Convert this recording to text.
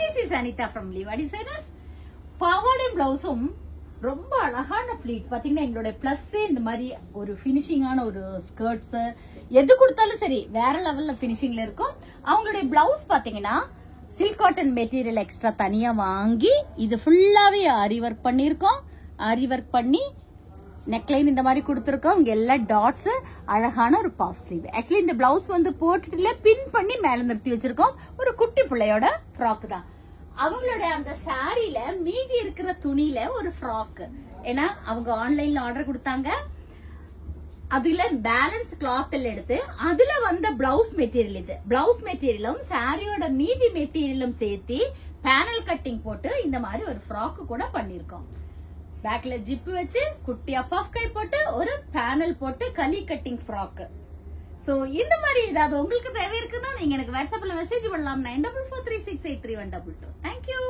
this is Anita from Leeway Designers. பாவாடை பிளவுஸும் ரொம்ப அழகான ஃபிளீட் பாத்தீங்கன்னா எங்களோட பிளஸ் இந்த மாதிரி ஒரு பினிஷிங்கான ஒரு ஸ்கர்ட்ஸ் எது கொடுத்தாலும் சரி வேற லெவல்ல பினிஷிங்ல இருக்கும். அவங்களுடைய பிளவுஸ் பாத்தீங்கன்னா சில்க் காட்டன் மெட்டீரியல் எக்ஸ்ட்ரா தனியா வாங்கி இது ஃபுல்லாவே ஆரி ஒர்க் பண்ணிருக்கோம். ஆரி ஒர்க் பண்ணி நெக்லைன் இந்த மாதிரி கொடுத்துருக்கோம். இங்க எல்லா டாட்ஸ் அழகான ஒரு பாஃப் ஸ்லீவ். ஆக்சுவலி இந்த பிளவுஸ் வந்து போட்டுட்டுல பின் பண்ணி மேல நிறுத்தி வச்சிருக்கோம். ஒரு குட்டி பிள்ளையோட ஃப்ராக் தான். அவங்களோட அந்த சாரியில மீதி இருக்கிற துணியில ஒரு ஃப்ராக். ஏன்னா அவங்க ஆன்லைன்ல ஆர்டர் கொடுத்தாங்க. அதுல பேலன்ஸ் கிளாத் எடுத்து அதுல வந்த பிளவுஸ் மெட்டீரியல் இது. பிளவுஸ் மெட்டீரியலும் சாரியோட மீதி மெட்டீரியலும் சேர்த்து பேனல் கட்டிங் போட்டு இந்த மாதிரி ஒரு ஃப்ராக் கூட பண்ணிருக்கோம். பேக்ல ஜிப் வச்சு குட்டியா பஃப் கை போட்டு ஒரு பேனல் போட்டு களி கட்டிங் ஃப்ராக். சோ இந்த மாதிரி ஏதாவது உங்களுக்கு தேவை இருக்குன்னா நீங்க எனக்கு வாட்ஸ்அப்ல மெசேஜ் பண்ணலாம். 9443683122. தேங்க்யூ.